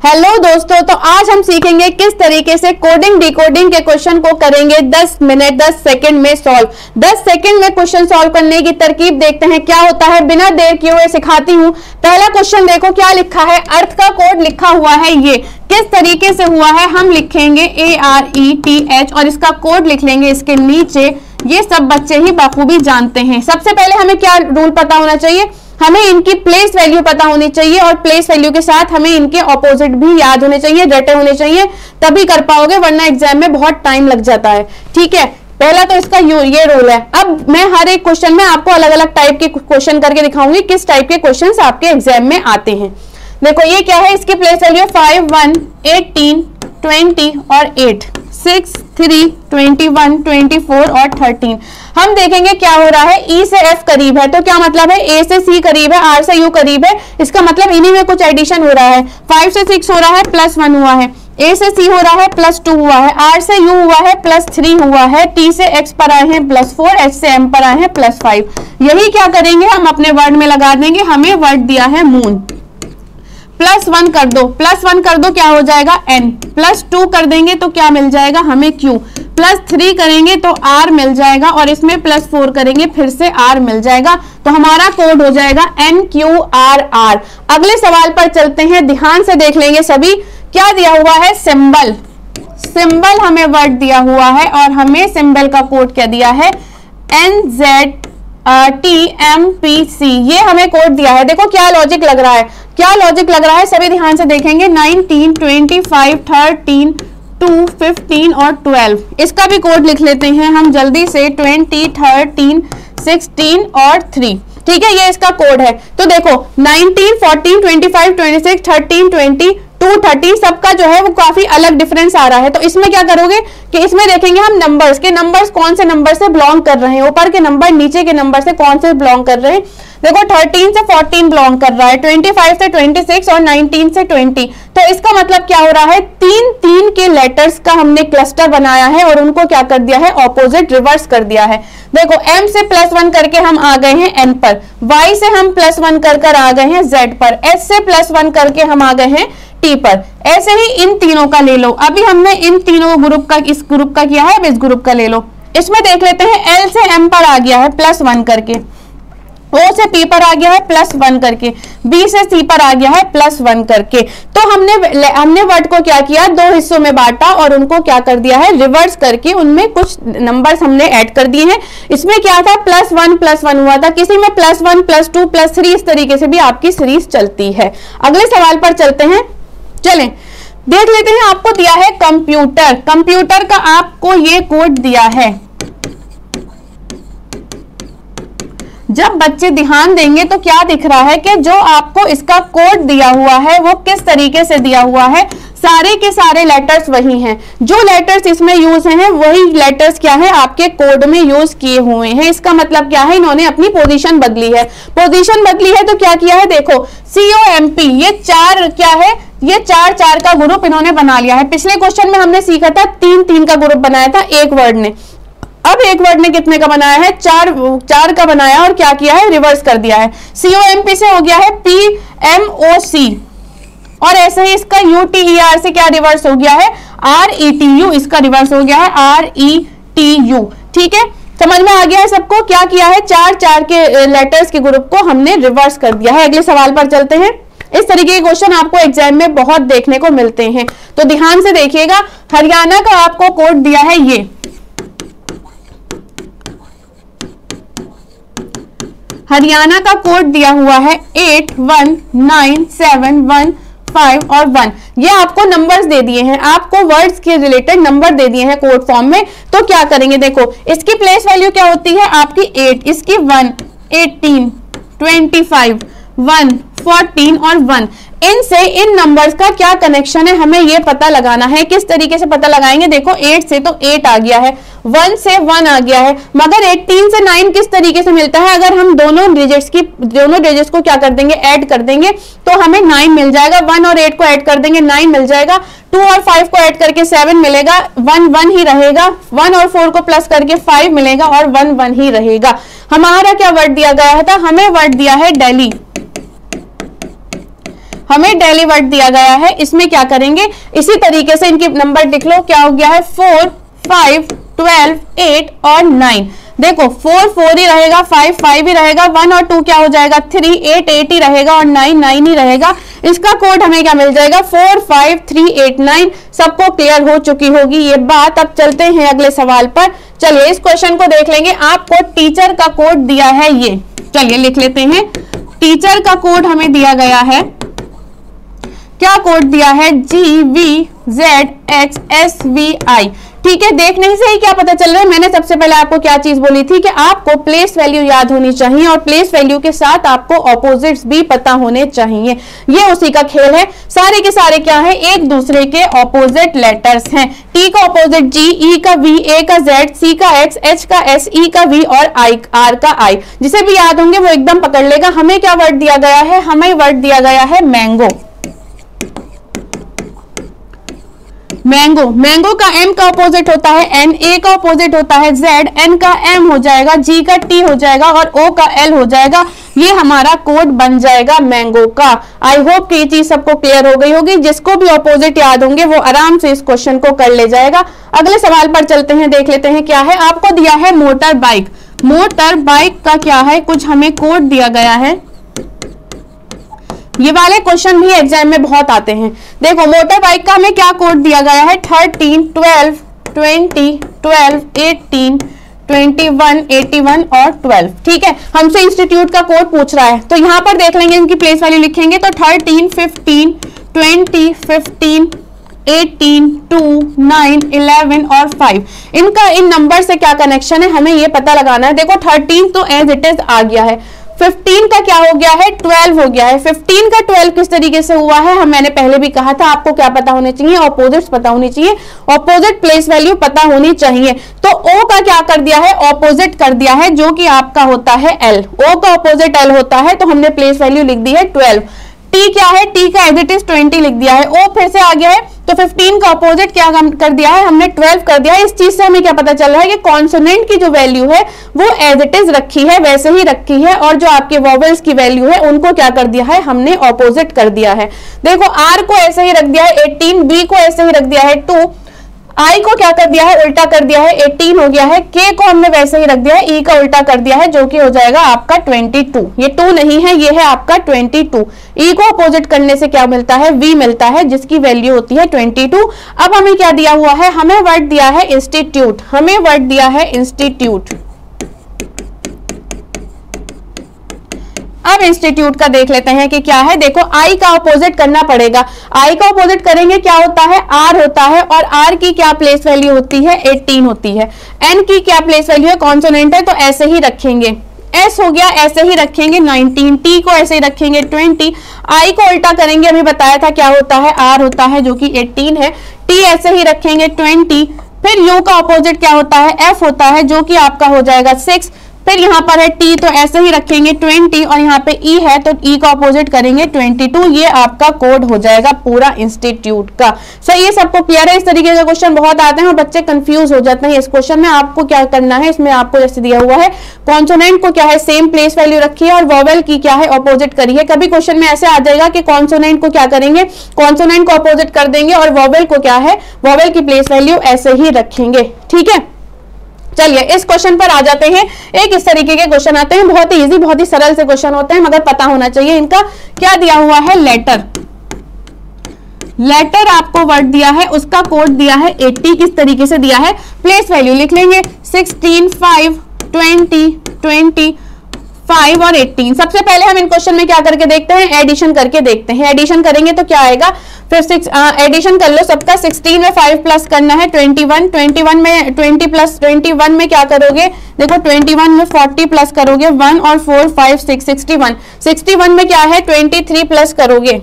Hello दोस्तों, तो आज हम सीखेंगे किस तरीके से कोडिंग डिकोडिंग के क्वेश्चन को करेंगे 10 मिनट 10 सेकंड में सॉल्व। 10 सेकंड में क्वेश्चन सॉल्व करने की तरकीब देखते हैं क्या होता है। बिना देर किए हुए सिखाती हूँ। पहला क्वेश्चन देखो क्या लिखा है, अर्थ का कोड लिखा हुआ है। ये किस तरीके से हुआ है, हम लिखेंगे ARETH और इसका कोड लिख लेंगे इसके नीचे। ये सब बच्चे ही बखूबी जानते हैं। सबसे पहले हमें क्या रूल पता होना चाहिए, हमें इनकी प्लेस वैल्यू पता होनी चाहिए और प्लेस वैल्यू के साथ हमें इनके ऑपोजिट भी याद होने चाहिए, रटे होने चाहिए, तभी कर पाओगे, वरना एग्जाम में बहुत टाइम लग जाता है। ठीक है, पहला तो इसका ये रूल है। अब मैं हर एक क्वेश्चन में आपको अलग अलग टाइप के क्वेश्चन करके दिखाऊंगी किस टाइप के क्वेश्चन आपके एग्जाम में आते हैं। देखो ये क्या है, इसकी प्लेस वैल्यू 5, 1, 18, 20 और 8, 6, 3, 21, 24 और 13। हम देखेंगे क्या हो रहा है, E से F करीब है तो क्या मतलब है, A से C करीब है, R से U करीब है, इसका मतलब इन्हीं में कुछ एडिशन हो रहा है। 5 से 6 हो रहा है, +1 हुआ है। A से C हो रहा है, +2 हुआ है। R से U हुआ है, +3 हुआ है। T से X पर आए हैं, +4। H से M पर आए हैं, +5। यही क्या करेंगे, हम अपने वर्ड में लगा देंगे। हमें वर्ड दिया है मून, +1 कर दो, +1 कर दो क्या हो जाएगा N, +2 कर देंगे तो क्या मिल जाएगा हमें Q, +3 करेंगे तो R मिल जाएगा और इसमें +4 करेंगे फिर से R मिल जाएगा। तो हमारा कोड हो जाएगा NQRR। अगले सवाल पर चलते हैं, ध्यान से देख लेंगे सभी। क्या दिया हुआ है, सिंबल। सिंबल हमें वर्ड दिया हुआ है और हमें सिंबल का कोड क्या दिया है, NZTMPC। ये हमें कोड दिया है। देखो क्या लॉजिक लग रहा है, क्या लॉजिक लग रहा है, सभी ध्यान से देखेंगे। 19, 25, 13, 2, 15 और 12। इसका भी कोड लिख लेते हैं हम जल्दी से, 20, 13, 16 और 3। ठीक है, ये इसका कोड है। तो देखो 19, 14, 25, 26, 13, 20, 2, 30 सबका जो है वो काफी अलग डिफरेंस आ रहा है। तो इसमें क्या करोगे कि इसमें देखेंगे हम नंबर्स के, नंबर्स कौन से नंबर से बिलोंग कर रहे हैं, ऊपर के नंबर नीचे के नंबर से कौन से बिलोंग कर रहे हैं। देखो 13 से 14 बिलोंग कर रहा है, 25 से 26 और 19 से 20। तो इसका मतलब क्या हो रहा है, 3 के लेटर्स का हमने क्लस्टर बनाया है और उनको क्या कर दिया है, ऑपोजिट रिवर्स कर दिया है। देखो M से +1 करके हम आ गए हैं N पर, Y से हम +1 कर आ गए हैं Z पर, S से +1 करके हम आ गए हैं T पर। ऐसे ही इन तीनों का ले लो। अभी हमने इन तीनों ग्रुप का, इस ग्रुप का किया है, अब इस ग्रुप का ले लो। इसमें देख लेते हैं, L से M पर आ गया है +1 करके, O से P पर आ गया है +1 करके, B से C पर आ गया है +1 करके। तो हमने वर्ड को क्या किया, 2 हिस्सों में बांटा और उनको क्या कर दिया है, रिवर्स करके उनमें कुछ नंबर्स हमने ऐड कर दिए हैं। इसमें क्या था, +1 हुआ था, किसी में +1, +2, +3, इस तरीके से भी आपकी सीरीज चलती है। अगले सवाल पर चलते हैं, चलें देख लेते हैं। आपको दिया है कंप्यूटर, कंप्यूटर का आपको ये कोड दिया है। जब बच्चे ध्यान देंगे तो क्या दिख रहा है कि जो आपको इसका कोड दिया हुआ है वो किस तरीके से दिया हुआ है, सारे के सारे लेटर्स वही हैं। जो लेटर्स इसमें यूज हैं वही लेटर्स क्या है, आपके कोड में यूज किए हुए हैं। इसका मतलब क्या है, इन्होंने अपनी पोजीशन बदली है। पोजीशन बदली है तो क्या किया है, देखो COMP, ये 4 क्या है, ये 4 का ग्रुप इन्होंने बना लिया है। पिछले क्वेश्चन में हमने सीखा था 3 का ग्रुप बनाया था एक वर्ड ने। अब एक वर्ड ने कितने का बनाया है, 4 का बनाया और क्या किया है, रिवर्स कर दिया है। COMP से हो गया है PMOC और ऐसे ही इसका UTER से क्या रिवर्स हो गया है, RETU, इसका रिवर्स हो गया है RETU। ठीक है, समझ में आ गया है सबको। क्या किया है, 4 के लेटर्स के ग्रुप को हमने रिवर्स कर दिया है। अगले सवाल पर चलते हैं। इस तरीके के क्वेश्चन आपको एग्जाम में बहुत देखने को मिलते हैं, तो ध्यान से देखिएगा। हरियाणा का आपको कोड दिया है, ये हरियाणा का कोड दिया हुआ है 8, 1, 9, 7, 1, 5 और 1। ये आपको नंबर्स दे दिए हैं, आपको वर्ड्स के रिलेटेड नंबर दे दिए हैं कोड फॉर्म में। तो क्या करेंगे, देखो इसकी प्लेस वैल्यू क्या होती है आपकी 8, इसकी 1, 18, 25, 1, 14 और 1। इनसे इन नंबर्स का क्या कनेक्शन है हमें ये पता लगाना है। किस तरीके से पता लगाएंगे, देखो 8 से तो 8 आ गया है, 1 से 1 आ गया है, मगर 18 से 9 किस तरीके से मिलता है, अगर हम दोनों डिजिट्स को क्या कर देंगे, ऐड कर देंगे तो हमें 9 मिल जाएगा। 1 और 8 को ऐड कर देंगे 9 मिल जाएगा। 2 और 5 को ऐड करके 7 मिलेगा, 1 ही रहेगा। 1 और 4 को प्लस करके 5 मिलेगा और 1 ही रहेगा। हमारा क्या वर्ड दिया गया था, हमें वर्ड दिया है दिल्ली। हमें डेली वर्ड दिया गया है, इसमें क्या करेंगे, इसी तरीके से इनके नंबर लिख लो। क्या हो गया है, 4, 5, 12, 8 और 9। देखो 4 4 ही रहेगा, 5 5 ही रहेगा, 1 और 2 क्या हो जाएगा, 3, 8 8 ही रहेगा और 9 9 ही रहेगा। इसका कोड हमें क्या मिल जाएगा, 4 5 3 8 9। सबको क्लियर हो चुकी होगी ये बात। अब चलते हैं अगले सवाल पर। चलिए इस क्वेश्चन को देख लेंगे। आपको टीचर का कोड दिया है ये, चलिए लिख लेते हैं। टीचर का कोड हमें दिया गया है, क्या कोड दिया है, GVZHSVI। ठीक है, देखने से ही क्या पता चल रहा है, मैंने सबसे पहले आपको क्या चीज बोली थी कि आपको प्लेस वैल्यू याद होनी चाहिए और प्लेस वैल्यू के साथ आपको ऑपोजिट्स भी पता होने चाहिए। ये उसी का खेल है। सारे के सारे क्या है, एक दूसरे के ऑपोजिट लेटर्स हैं। टी का ऑपोजिट G, E का V, A का Z, C का X, H का S, E का V और R का I। जिसे भी याद होंगे वो एकदम पकड़ लेगा। हमें क्या वर्ड दिया गया है, हमें वर्ड दिया गया है मैंगो। मैंगो, मैंगो का M का ऑपोजिट होता है N, A का ऑपोजिट होता है Z, N का M हो जाएगा, G का T हो जाएगा और O का L हो जाएगा। ये हमारा कोड बन जाएगा मैंगो का। आई होप कि ये चीज सबको क्लियर हो गई होगी। जिसको भी ऑपोजिट याद होंगे वो आराम से इस क्वेश्चन को कर ले जाएगा। अगले सवाल पर चलते हैं, देख लेते हैं क्या है। आपको दिया है मोटर बाइक। मोटर बाइक का क्या है, कुछ हमें कोड दिया गया है। ये वाले क्वेश्चन भी एग्जाम में बहुत आते हैं। देखो मोटर बाइक का हमें क्या कोड दिया गया है, 13, 12, 20, 12, 18, 21, 81 और 12। ठीक है, हमसे इंस्टीट्यूट का कोड पूछ रहा है तो यहां पर देख लेंगे, इनकी प्लेस वैल्यू लिखेंगे तो 13, 15, 20, 15, 18, 2, 9, 11 और 5। इनका इन नंबर से क्या कनेक्शन है हमें ये पता लगाना है। देखो 13 तो एज इट इज आ गया है, 15 का क्या हो गया है, 12 हो गया है। 15 का 12 किस तरीके से हुआ है, हम मैंने पहले भी कहा था आपको क्या पता होने चाहिए, ऑपोजिट्स पता होनी चाहिए, ऑपोजिट प्लेस वैल्यू पता होनी चाहिए। तो O का क्या कर दिया है, ऑपोजिट कर दिया है, जो कि आपका होता है L। O का ऑपोजिट L होता है तो हमने प्लेस वैल्यू लिख दी है 12। T क्या है, T का एज इट इज 20 लिख दिया है। O फिर से आ गया है तो 15 का ऑपोजिट क्या कर दिया है, हमने 12 कर दिया है। इस चीज से हमें क्या पता चल रहा है कि कॉन्सोनेंट की जो वैल्यू है वो एज इट इज रखी है, वैसे ही रखी है, और जो आपके वोवेल्स की वैल्यू है उनको क्या कर दिया है, हमने ऑपोजिट कर दिया है। देखो R को ऐसे ही रख दिया है 18, B को ऐसे ही रख दिया है 2, I को क्या कर दिया है, उल्टा कर दिया है 18 हो गया है, K को हमने वैसे ही रख दिया है, E का उल्टा कर दिया है जो कि हो जाएगा आपका 22। ये 2 नहीं है, ये है आपका 22। E को अपोजिट करने से क्या मिलता है, V मिलता है, जिसकी वैल्यू होती है 22। अब हमें क्या दिया हुआ है, हमें वर्ड दिया है इंस्टीट्यूट, हमें वर्ड दिया है इंस्टीट्यूट। अब इंस्टीट्यूट का देख लेते हैं कि क्या है। देखो I का अपोजिट करना पड़ेगा, I का अपोजिट करेंगे क्या होता है, R होता है, और R की क्या प्लेस वैल्यू होती है, 18 होती है। N की क्या प्लेस वैल्यू है, कॉन्सोनेंट है तो ऐसे ही रखेंगे। S हो गया ऐसे ही रखेंगे 19, T को ऐसे ही रखेंगे 20, I को उल्टा करेंगे, अभी बताया था क्या होता है, R होता है जो कि 18 है, T ऐसे ही रखेंगे 20, फिर U का अपोजिट क्या होता है, F होता है जो कि आपका हो जाएगा 6, फिर यहाँ पर है T तो ऐसे ही रखेंगे 20, और यहाँ पे E है तो E का अपोजिट करेंगे 22। ये आपका कोड हो जाएगा पूरा इंस्टीट्यूट का। सही है, सबको क्लियर है। इस तरीके के क्वेश्चन बहुत आते हैं और बच्चे कंफ्यूज हो जाते हैं। इस क्वेश्चन में आपको क्या करना है, इसमें आपको जैसे दिया हुआ है कॉन्सोनेंट को क्या है सेम प्लेस वैल्यू रखी है और वोवेल की क्या है अपोजिट करी है। कभी क्वेश्चन में ऐसे आ जाएगा कि कॉन्सोनेंट को क्या करेंगे, कॉन्सोनेंट को अपोजिट कर देंगे और वोवेल को क्या है, वोवेल की प्लेस वैल्यू ऐसे ही रखेंगे। ठीक है, चलिए इस क्वेश्चन पर आ जाते हैं। एक इस तरीके के क्वेश्चन आते हैं, बहुत ही इजी, बहुत ही सरल से क्वेश्चन होते हैं, मगर पता होना चाहिए इनका। क्या दिया हुआ है, लेटर। लेटर आपको वर्ड दिया है, उसका कोड दिया है 80। किस तरीके से दिया है, प्लेस वैल्यू लिख लेंगे 16, 5, 20, 20, 5 और 18। सबसे पहले हम इन क्वेश्चन में क्या करके देखते हैं, एडिशन करके देखते हैं। एडिशन करेंगे तो क्या आएगा, फिर एडिशन कर लो सबका। 16 में 5 प्लस करना है 21, 21 में 20 प्लस 21 में क्या करोगे, देखो 21 में 40 प्लस करोगे 1 और 4 5 6 61। 61 में क्या है 23 प्लस करोगे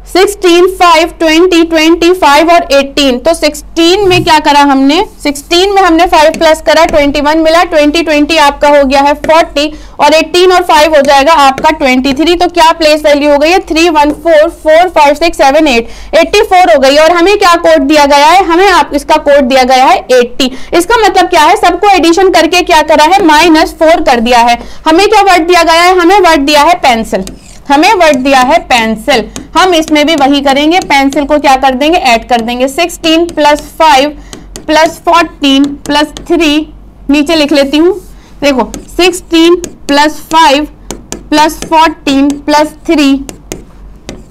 16, 5, 20, 25 और 18। तो 16 में क्या करा हमने, 16 में हमने 5 प्लस करा 21 मिला, 20 आपका हो गया है 40 और 18 और 5 हो जाएगा आपका 23। तो क्या प्लेस वैल्यू हो गई है 3, 1, 4, 4, 5, 6, 7, 8, 84 हो गई। और हमें क्या कोड दिया गया है, हमें आप इसका कोड दिया गया है 80। इसका मतलब क्या है, सबको एडिशन करके क्या करा है, -4 कर दिया है। हमें क्या वर्ड दिया गया है, हमें वर्ड दिया है पेंसिल। हमें वर्ड दिया है पेंसिल, हम इसमें भी वही करेंगे, पेंसिल को क्या कर देंगे, ऐड कर देंगे। 16 + 5 + 14 + 3, नीचे लिख लेती हूं, देखो 16 + 5 + 14 + 3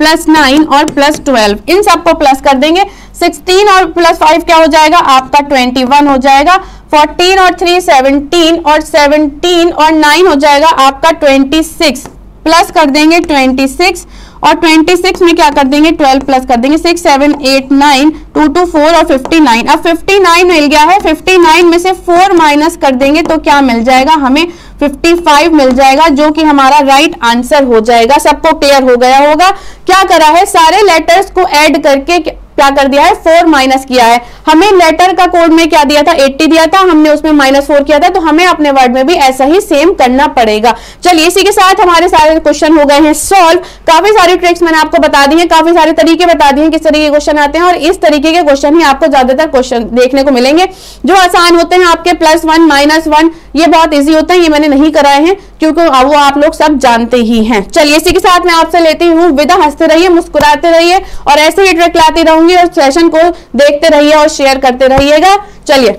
+ 9 और +12, इन सबको प्लस कर देंगे। 16 और +5 क्या हो जाएगा आपका 21 हो जाएगा, 14 और 3 17 और 17 और 9 हो जाएगा आपका 26, प्लस कर देंगे 26 और 26 में क्या कर देंगे 12 प्लस कर देंगे, 6 7 8 9 2 2 4 और 59। अब 59 मिल गया है, 59 में से 4 माइनस कर देंगे तो क्या मिल जाएगा हमें 55 मिल जाएगा, जो कि हमारा राइट आंसर हो जाएगा। सबको क्लियर हो गया होगा। क्या करा है, सारे लेटर्स को ऐड करके क्या कर दिया है, 4 माइनस किया है। हमें लेटर का कोड में क्या दिया था, 80 दिया था, हमने उसमें -4 किया था, तो हमें अपने वर्ड में भी ऐसा ही सेम करना पड़ेगा। चलिए इसी के साथ हमारे सारे क्वेश्चन हो गए हैं सॉल्व। काफी सारी ट्रिक्स मैंने आपको बता दी है, काफी सारे तरीके बता दिए हैं किस तरीके के क्वेश्चन आते हैं, और इस तरीके के क्वेश्चन ही आपको ज्यादातर क्वेश्चन देखने को मिलेंगे। जो आसान होते हैं आपके +1 -1 ये बहुत ईजी होते हैं, ये मैंने नहीं कराए हैं क्योंकि वो आप लोग सब जानते ही हैं। चलिए इसी के साथ मैं आपसे लेती हूँ विदा। हंसते रहिए, मुस्कुराते रहिए और ऐसे ही ट्रिक लाती रहूंगी, और सेशन को देखते रहिए और शेयर करते रहिएगा। चलिए।